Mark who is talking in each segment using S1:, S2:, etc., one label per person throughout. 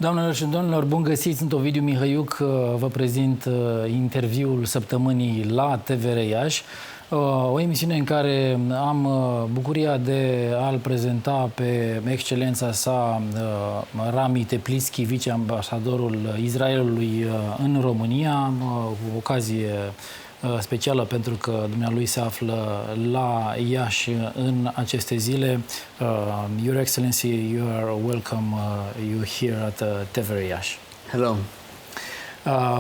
S1: Doamnelor și domnilor, bun găsiți! Sunt Ovidiu Mihăiuc, vă prezint interviul săptămânii la TVR Iași, o emisiune în care am bucuria de a-l prezenta pe excelența sa Rami Teplitskiy, vice-ambasadorul Israelului în România, o ocazie specială pentru că dumnealui se află la Iași în aceste zile. Your Excellency, you are welcome you here at TVR Iași.
S2: Hello.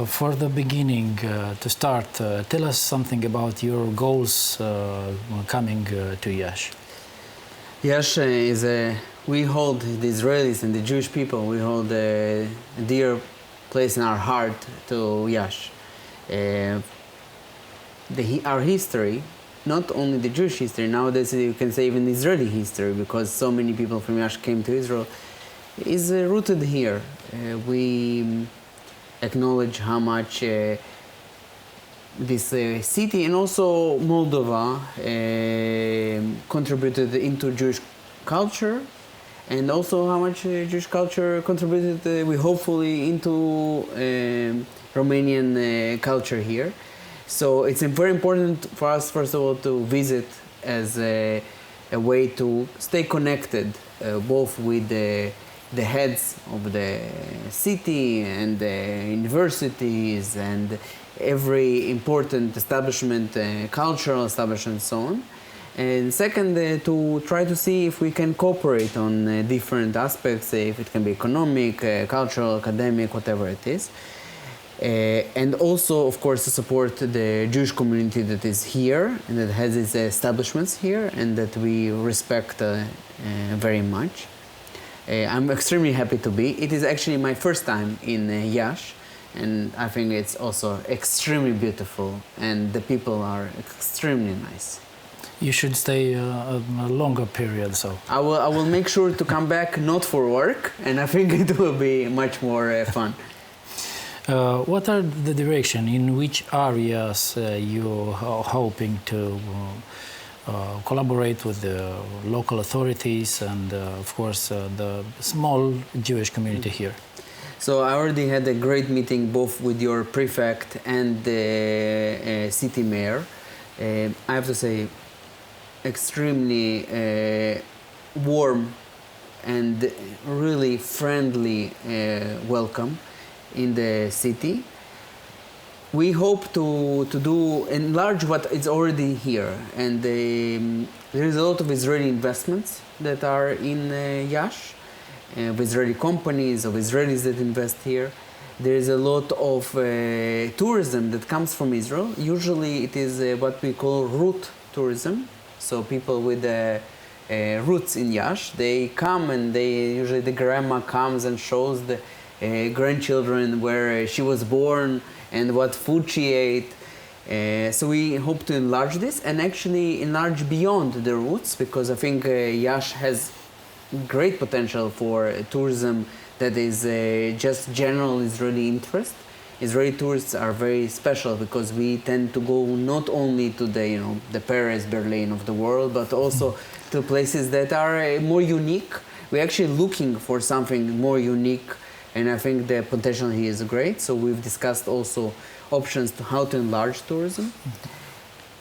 S1: For the beginning, to start, tell us something about your goals coming to Iași.
S2: Iași is we hold the Israelis and the Jewish people, we hold a dear place in our heart to Iași. Our history, not only the Jewish history, nowadays you can say even Israeli history, because so many people from Iași came to Israel, is rooted here. We acknowledge how much this city and also Moldova contributed into Jewish culture, and also how much Jewish culture contributed, we hopefully, into Romanian culture here. So it's very important for us, first of all, to visit as a way to stay connected, both with the heads of the city and the universities and every important establishment, cultural establishment, and so on. And second, to try to see if we can cooperate on different aspects, if it can be economic, cultural, academic, whatever it is. And also, of course, to support the Jewish community that is here and that has its establishments here and that we respect very much. I'm extremely happy to be. It is actually my first time in Iași, and I think it's also extremely beautiful, and the people are extremely nice.
S1: You should stay a longer period, so.
S2: I will make sure to come back not for work, and I think it will be much more fun.
S1: What are the direction in which areas you are hoping to collaborate with the local authorities and, of course, the small Jewish community here?
S2: So I already had a great meeting both with your prefect and the city mayor. I have to say, extremely warm and really friendly welcome in the city. We hope to enlarge what is already here, and there is a lot of Israeli investments that are in Iași, of Israeli companies, of Israelis that invest here. There is a lot of tourism that comes from Israel. Usually it is what we call root tourism, so people with roots in Iași, they come and usually the grandma comes and shows the grandchildren where she was born and what food she ate. So we hope to enlarge this and actually enlarge beyond the roots, because I think Iași has great potential for tourism that is just general Israeli interest. Israeli tourists are very special because we tend to go not only to the Paris, Berlin of the world, but also to places that are more unique. We're actually looking for something more unique, and I think the potential here is great. So we've discussed also options to how to enlarge tourism.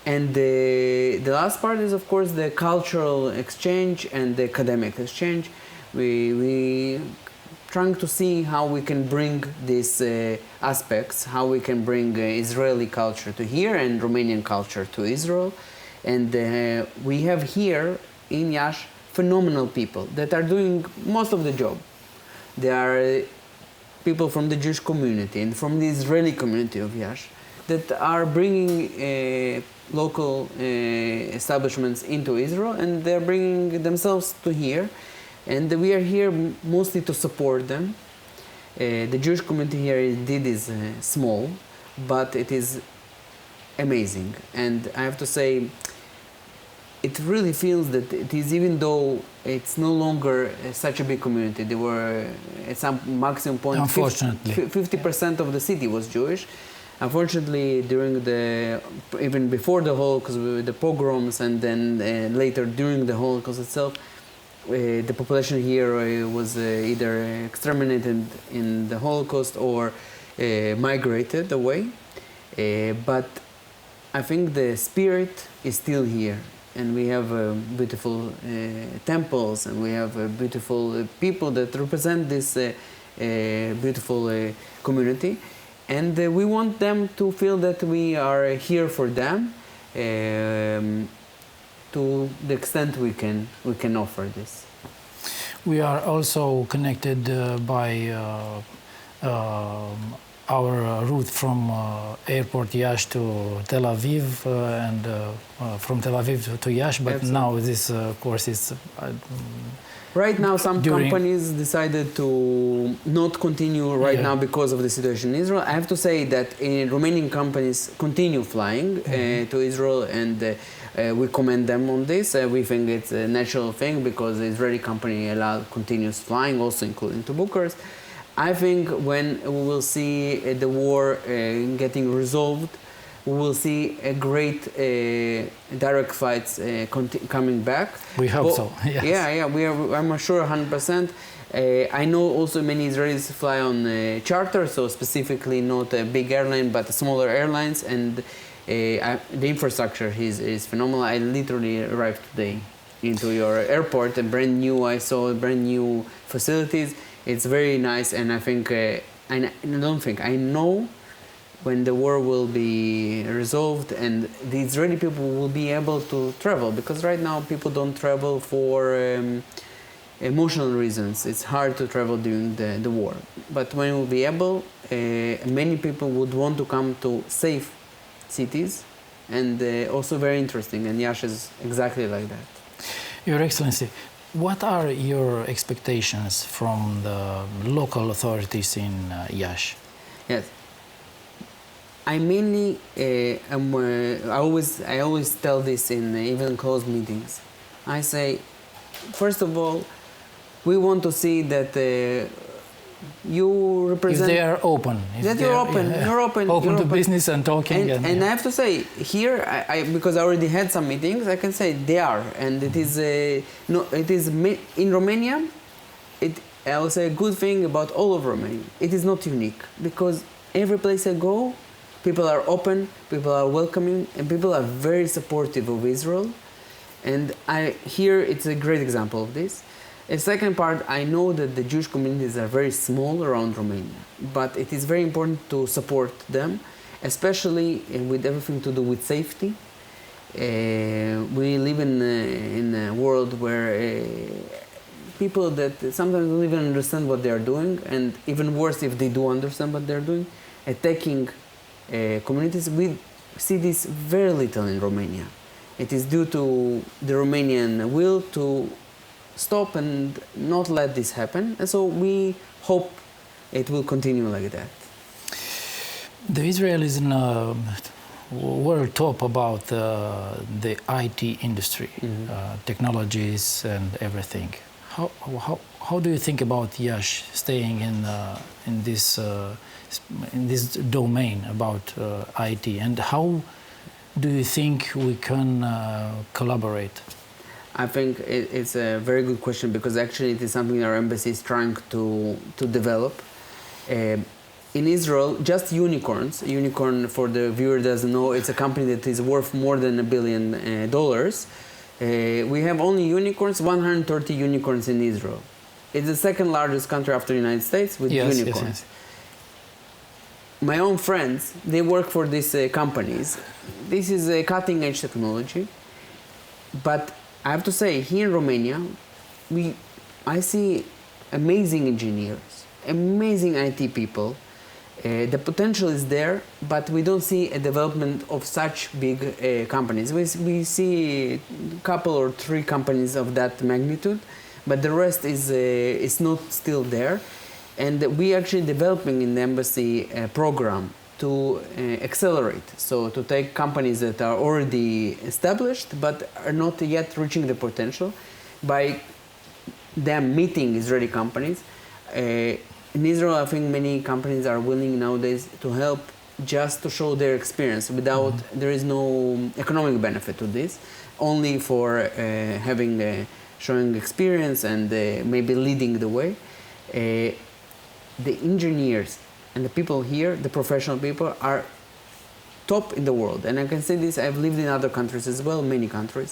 S2: And the last part is, of course, the cultural exchange and the academic exchange. We trying to see how we can bring these aspects, how we can bring Israeli culture to here and Romanian culture to Israel. And we have here in Iași phenomenal people that are doing most of the job. They are people from the Jewish community and from the Israeli community of Iași that are bringing local establishments into Israel, and they're bringing themselves to here. And we are here mostly to support them. The Jewish community here indeed is small, but it is amazing. And I have to say, it really feels that it is, even though it's no longer such a big community, there were at some maximum point,
S1: unfortunately,
S2: 50% of the city was Jewish. Unfortunately, even before the Holocaust, the pogroms, and then later during the Holocaust itself, the population here was either exterminated in the Holocaust or migrated away. But I think the spirit is still here, and we have beautiful temples, and we have beautiful people that represent this beautiful community, and we want them to feel that we are here for them to the extent we can offer this.
S1: We are also connected by our route from airport Iași to Tel Aviv and from Tel Aviv to Iași, but
S2: Absolutely.
S1: now this course is...
S2: Right now, some companies decided to not continue now because of the situation in Israel. I have to say that Romanian companies continue flying to Israel, and we commend them on this. We think it's a natural thing because the Israeli company continues flying, also including to Bucharest. I think when we will see the war getting resolved, we will see a great direct flights coming back.
S1: We hope so. Yes.
S2: Yeah. I'm sure 100%. I know also many Israelis fly on charter, so specifically not a big airline, but smaller airlines, and the infrastructure is phenomenal. I literally arrived today into your airport, I saw brand new facilities. It's very nice, and I know when the war will be resolved and the Israeli people will be able to travel, because right now people don't travel for emotional reasons. It's hard to travel during the war. But when we'll be able, many people would want to come to safe cities, and also very interesting, and Iași is exactly like that.
S1: Your Excellency, what are your expectations from the local authorities in Iași?
S2: Yes. I mainly, I always tell this in even closed meetings. I say, first of all, we want to see that you represent...
S1: If they are open.
S2: You're open.
S1: Open to business and talking.
S2: And I have to say, here, because I already had some meetings, I can say they are. And it is, in Romania, I will say a good thing about all of Romania. It is not unique, because every place I go, people are open, people are welcoming, and people are very supportive of Israel. And here it's a great example of this. The second part, I know that the Jewish communities are very small around Romania, but it is very important to support them, especially with everything to do with safety. We live in a world where people that sometimes don't even understand what they are doing, and even worse if they do understand what they are doing, attacking communities. We see this very little in Romania. It is due to the Romanian will to stop and not let this happen, and so we hope it will continue like that.
S1: The Israelis in world top about the IT industry, technologies and everything. How do you think about Iași staying in this domain about IT, and how do you think we can collaborate?
S2: I think it's a very good question, because actually it is something our embassy is trying to develop. In Israel, just unicorns. Unicorn, for the viewer doesn't know, it's a company that is worth more than $1 billion. We have only unicorns, 130 unicorns in Israel. It's the second largest country after the United States with unicorns. Yes. My own friends, they work for these companies. This is a cutting-edge technology, but I have to say, here in Romania, I see amazing engineers, amazing IT people. The potential is there, but we don't see a development of such big companies. We see a couple or three companies of that magnitude, but the rest is not still there. And we actually developing in the embassy a program to accelerate, so to take companies that are already established but are not yet reaching the potential, by them meeting Israeli companies. In Israel, I think many companies are willing nowadays to help just to show their experience without, there is no economic benefit to this, only for showing experience and maybe leading the way. The engineers and the people here, the professional people, are top in the world. And I can say this, I've lived in other countries as well, many countries.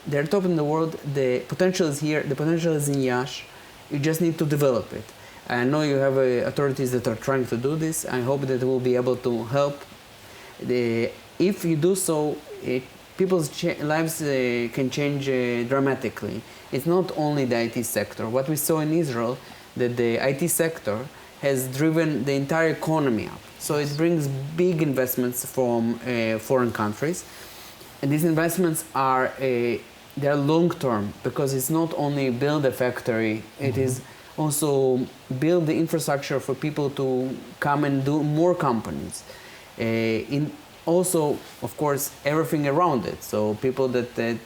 S2: They're top in the world. The potential is here. The potential is in Yash. You just need to develop it. I know you have authorities that are trying to do this. I hope that we'll be able to help. If you do so, people's lives can change dramatically. It's not only the IT sector. What we saw in Israel, that the IT sector has driven the entire economy up. So it brings big investments from foreign countries. And these investments are they're long-term, because it's not only build a factory, it is also build the infrastructure for people to come and do more companies. Also, of course, everything around it. So people that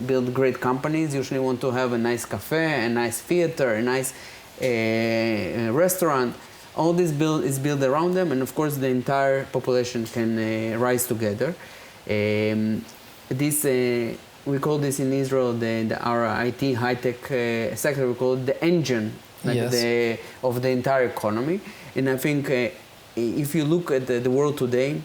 S2: build great companies usually want to have a nice cafe, a nice theater, a nice restaurant. All this is built around them, and of course the entire population can rise together. We call this in Israel, our IT high-tech sector, we call it the engine of the entire economy. And I think if you look at the world today,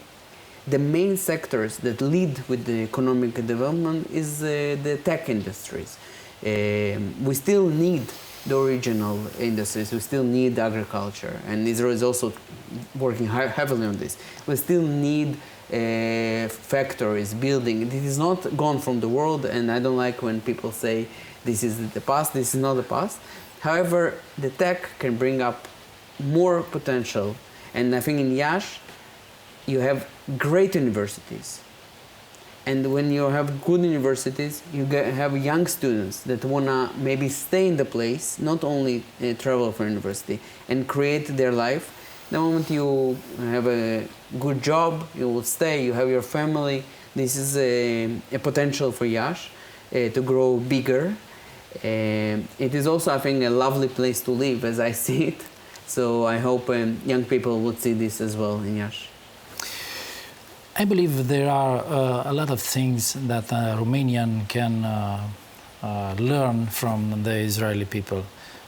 S2: the main sectors that lead with the economic development is the tech industries. We still need the original industries, we still need agriculture, and Israel is also working heavily on this. We still need factories, building. It is not gone from the world, and I don't like when people say this is the past. This is not the past. However, the tech can bring up more potential, and I think in Yash you have great universities. And when you have good universities, you have young students that wanna maybe stay in the place, not only travel for university, and create their life. The moment you have a good job, you will stay, you have your family. This is a potential for Yash to grow bigger. It is also, I think, a lovely place to live as I see it. So I hope young people would see this as well in Yash.
S1: I believe there are a lot of things that Romanian can learn from the Israeli people.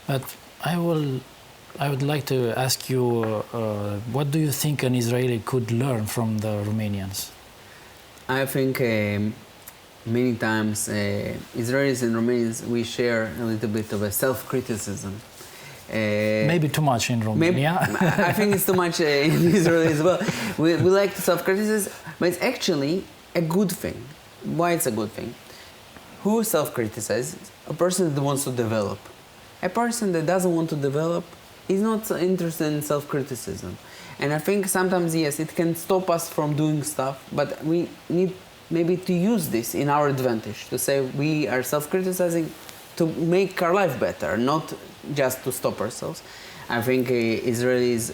S1: But I would like to ask you, what do you think an Israeli could learn from the Romanians?
S2: I think many times Israelis and Romanians, we share a little bit of a self-criticism.
S1: Maybe too much in Romania.
S2: I think it's too much in Israel as well. We like to self-criticize, but it's actually a good thing. Why it's a good thing? Who self-criticizes? A person that wants to develop. A person that doesn't want to develop is not interested in self-criticism. And I think sometimes, yes, it can stop us from doing stuff, but we need maybe to use this in our advantage, to say we are self-criticizing to make our life better, not just to stop ourselves. I think Israelis,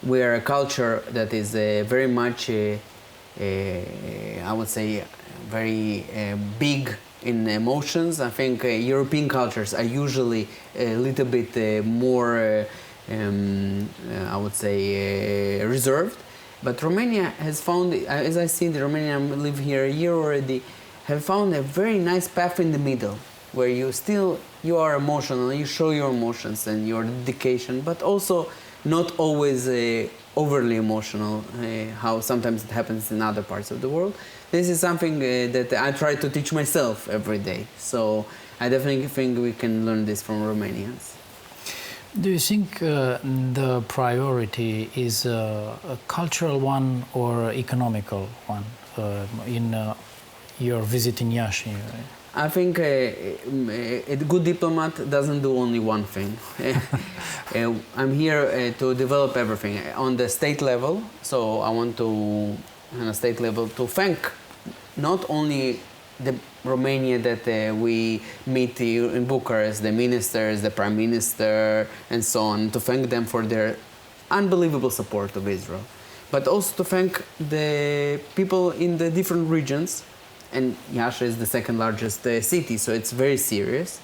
S2: we are a culture that is very much, I would say, very big in emotions. I think European cultures are usually a little bit more, I would say, reserved. But Romania has found, as I see, the Romanian live here a year already, have found a very nice path in the middle, where you are emotional, you show your emotions and your dedication, but also not always overly emotional, how sometimes it happens in other parts of the world. This is something that I try to teach myself every day. So I definitely think we can learn this from Romanians.
S1: Do you think the priority is a cultural one or economical one in your visit in Iași?
S2: I think a good diplomat doesn't do only one thing. I'm here to develop everything on the state level. So I want to, on a state level, to thank not only the Romania that we meet in Bucharest, the ministers, the prime minister, and so on, to thank them for their unbelievable support of Israel, but also to thank the people in the different regions. And Iași is the second largest city, so it's very serious,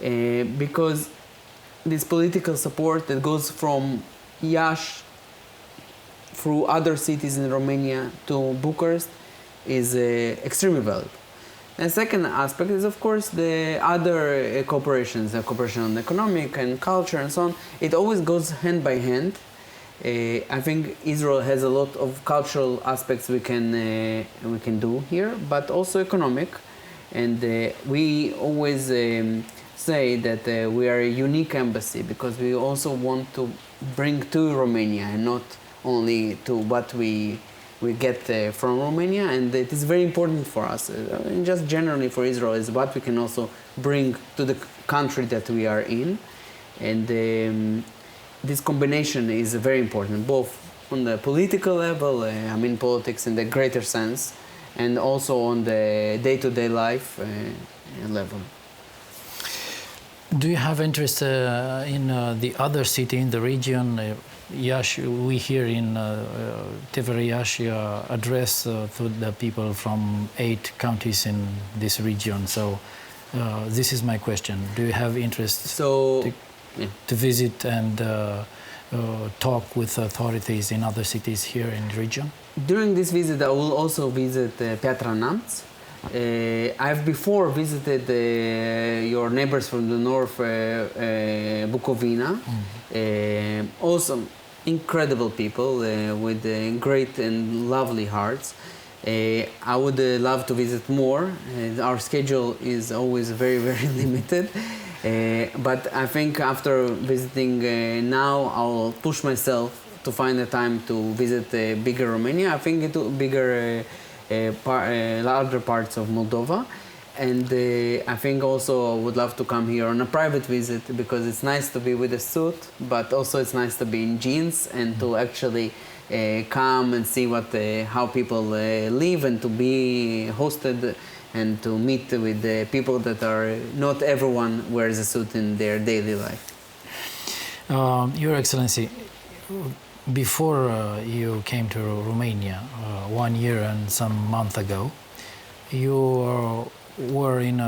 S2: because this political support that goes from Iași through other cities in Romania to Bucharest is extremely valuable. And second aspect is, of course, the other cooperations, the cooperation on economic and culture and so on. It always goes hand by hand. I think Israel has a lot of cultural aspects we can do here, but also economic. And we always say that we are a unique embassy because we also want to bring to Romania and not only to what we get from Romania. And it is very important for us, and just generally for Israel, is what we can also bring to the country that we are in. And this combination is very important, both on the political level, I mean politics in the greater sense, and also on the day-to-day life level.
S1: Do you have interest in the other city in the region? Iași, we hear in TVR Iași address to the people from 8 counties in this region. So this is my question. Do you have interest to visit and talk with authorities in other cities here in the region?
S2: During this visit, I will also visit Piatra Neamț. I've before visited your neighbors from the north, Bukovina. Awesome, incredible people with great and lovely hearts. I would love to visit more. Our schedule is always very, very limited. But I think after visiting now, I'll push myself to find the time to visit bigger Romania. I think it will bigger larger parts of Moldova, and I think also I would love to come here on a private visit because it's nice to be with a suit, but also it's nice to be in jeans and to actually come and see how people live and to be hosted and to meet with the people that are not everyone wears a suit in their daily life.
S1: Your Excellency, before you came to Romania 1 year and some month ago, you were in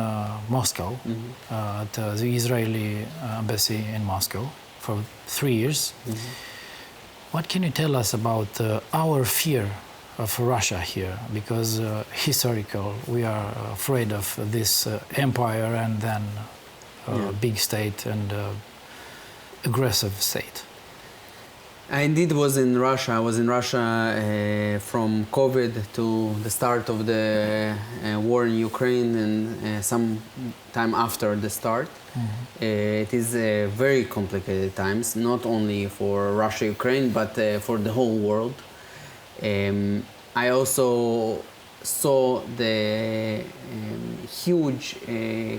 S1: Moscow at the Israeli embassy in Moscow for 3 years. What can you tell us about our fear of Russia here? Because historical, we are afraid of this empire and then big state and aggressive state.
S2: I indeed was in Russia. I was in Russia from COVID to the start of the war in Ukraine and some time after the start. It is very complicated times, not only for Russia, Ukraine, but for the whole world. I also saw the huge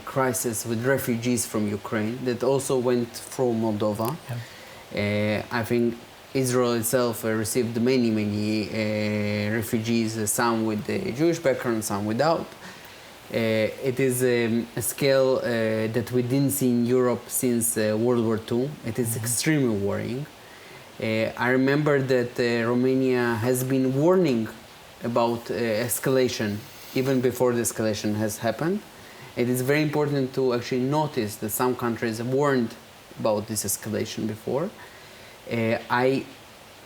S2: crisis with refugees from Ukraine that also went through Moldova. I think Israel itself received many refugees, some with a Jewish background, some without. It is a scale that we didn't see in Europe since World War II. It is extremely worrying. I remember that Romania has been warning about escalation even before the escalation has happened. It is very important to actually notice that some countries have warned about this escalation before. I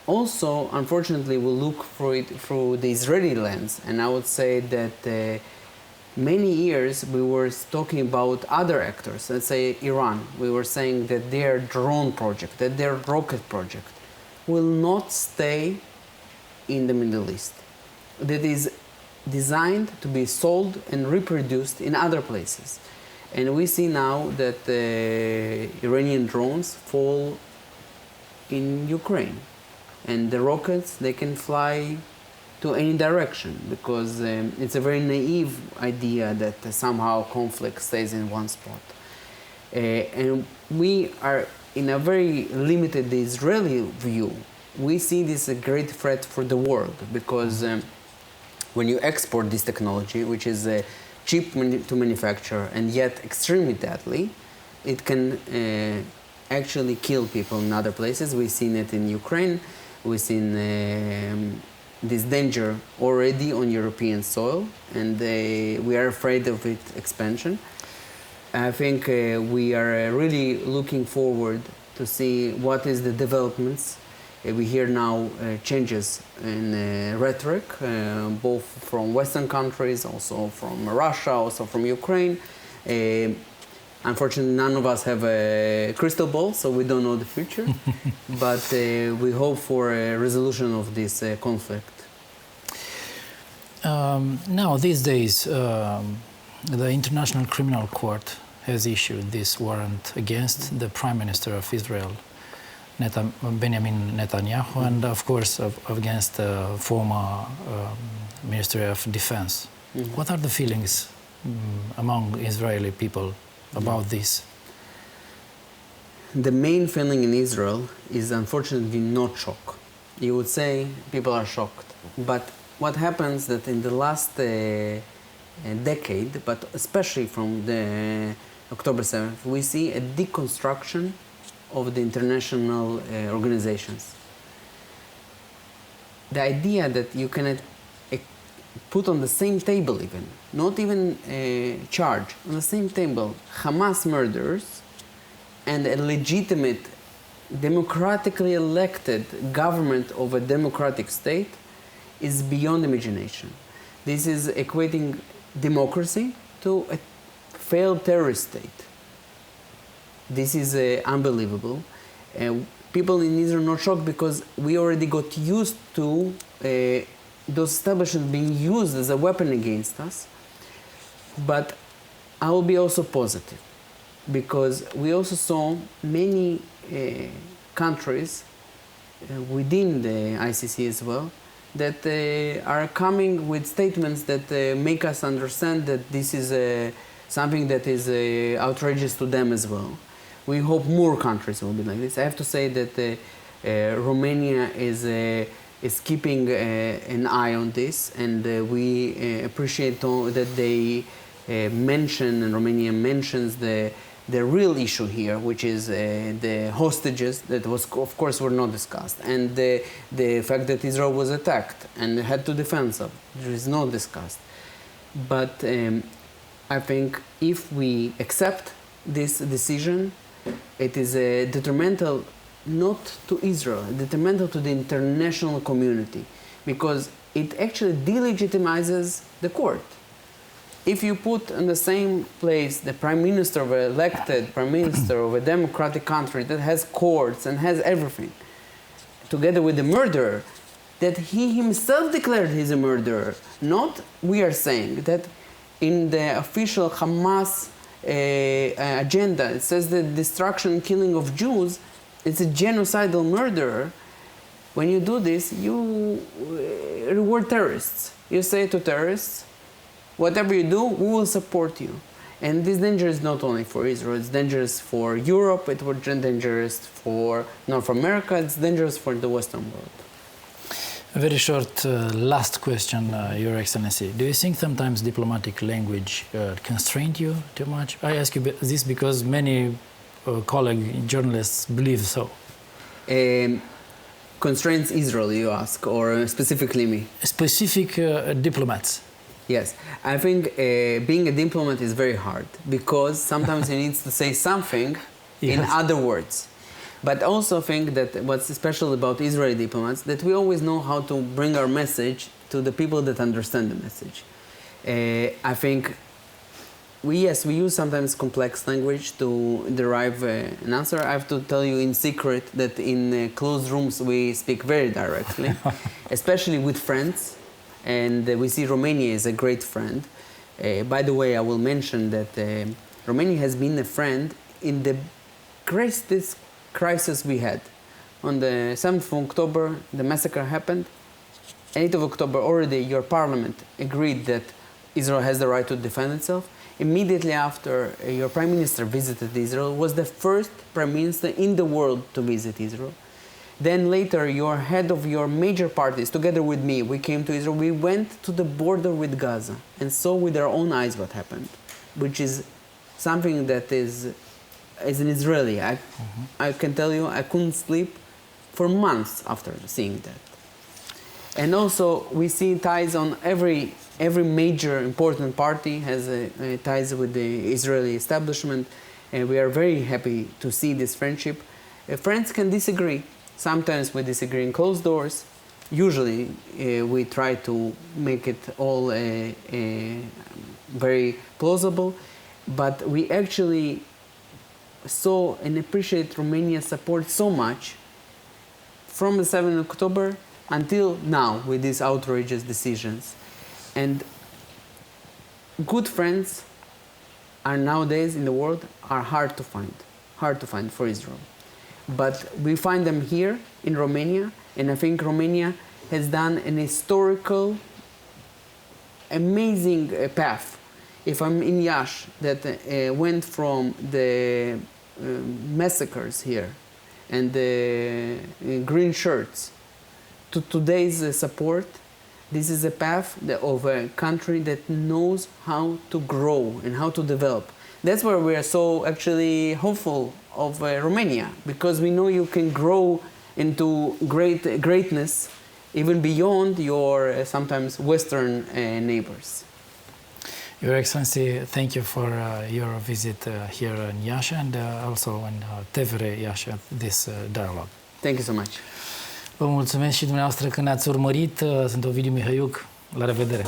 S2: also, unfortunately, will look for it through the Israeli lens, and I would say that many years we were talking about other actors, let's say Iran. We were saying that their drone project, that their rocket project will not stay in the Middle East. That is designed to be sold and reproduced in other places. And we see now that Iranian drones fall in Ukraine, and the rockets, they can fly to any direction because it's a very naive idea that somehow conflict stays in one spot. And we are in a very limited Israeli view. We see this a great threat for the world because when you export this technology, which is cheap to manufacture and yet extremely deadly, it can actually kill people in other places. We've seen it in Ukraine. We've seen this danger already on European soil, and we are afraid of its expansion. I think we are really looking forward to see what is the developments We hear now changes in rhetoric, both from Western countries, also from Russia, also from Ukraine. Unfortunately, none of us have a crystal ball, so we don't know the future. But we hope for a resolution of this conflict.
S1: Now, these days, the International Criminal Court has issued this warrant against the Prime Minister of Israel, Benjamin Netanyahu, and of course against the former Ministry of Defense. What are the feelings among Israeli people about this?
S2: The main feeling in Israel is unfortunately not shock. You would say people are shocked, but what happens that in the last decade, but especially from the October 7th, we see a deconstruction of the international organizations. The idea that you can put on the same table even, not even charge, on the same table, Hamas murderers and a legitimate, democratically elected government of a democratic state is beyond imagination. This is equating democracy to a failed terrorist state. This is unbelievable. People in Israel are not shocked because we already got used to those establishments being used as a weapon against us. But I will be also positive because we also saw many countries within the ICC as well that are coming with statements that make us understand that this is something that is outrageous to them as well. We hope more countries will be like this. I have to say that Romania is keeping an eye on this, and we appreciate that they mention, and Romania mentions the real issue here, which is the hostages that of course were not discussed, and the fact that Israel was attacked and had to defend itself. There is not discussed. But I think if we accept this decision, it is detrimental not to Israel, detrimental to the international community, because it actually delegitimizes the court. If you put in the same place the prime minister of an elected prime minister of a democratic country that has courts and has everything, together with the murderer, that he himself declared he's a murderer, not we are saying that in the official Hamas agenda, it says the destruction and killing of Jews, it's a genocidal murderer. When you do this, you reward terrorists. You say to terrorists, whatever you do, we will support you. And this danger is not only for Israel, it's dangerous for Europe, it was dangerous for North America, it's dangerous for the Western world.
S1: A very short last question, Your Excellency. Do you think sometimes diplomatic language constrained you too much? I ask you this because many colleague journalists believe so.
S2: Constraints Israel, you ask, or specifically me?
S1: Specific diplomats.
S2: Yes, I think being a diplomat is very hard because sometimes he needs to say something in other words. But also think that what's special about Israeli diplomats, that we always know how to bring our message to the people that understand the message. I think we use sometimes complex language to derive an answer. I have to tell you in secret that in closed rooms we speak very directly, especially with friends. And we see Romania is a great friend. By the way, I will mention that Romania has been a friend in the greatest crisis we had. On the 7th of October, the massacre happened. 8th of October, already your parliament agreed that Israel has the right to defend itself. Immediately after, your prime minister visited Israel, was the first prime minister in the world to visit Israel. Then later, your head of your major parties, together with me, we came to Israel. We went to the border with Gaza and saw with our own eyes what happened, which is something that is, as an Israeli, I can tell you, I couldn't sleep for months after seeing that. And also, we see ties on every major important party has ties with the Israeli establishment, and we are very happy to see this friendship. Friends can disagree. Sometimes we disagree in closed doors. Usually we try to make it all very plausible, but we actually saw and appreciate Romania's support so much from the 7th of October until now with these outrageous decisions. And good friends are nowadays in the world are hard to find for Israel. But we find them here in Romania, and I think Romania has done an historical, amazing path. If I'm in Iași, that went from the massacres here and the green shirts to today's support, this is a path of a country that knows how to grow and how to develop. That's where we are so actually hopeful of Romania, because we know you can grow into greatness even beyond your sometimes Western neighbors.
S1: Your Excellency, thank you for your visit here in Iași and also in TVR Iași, this dialogue.
S2: Thank you so much.
S1: Vă mulțumesc și dumneavoastră că ne-ați urmărit. Sunt Ovidiu Mihăiuc. La revedere!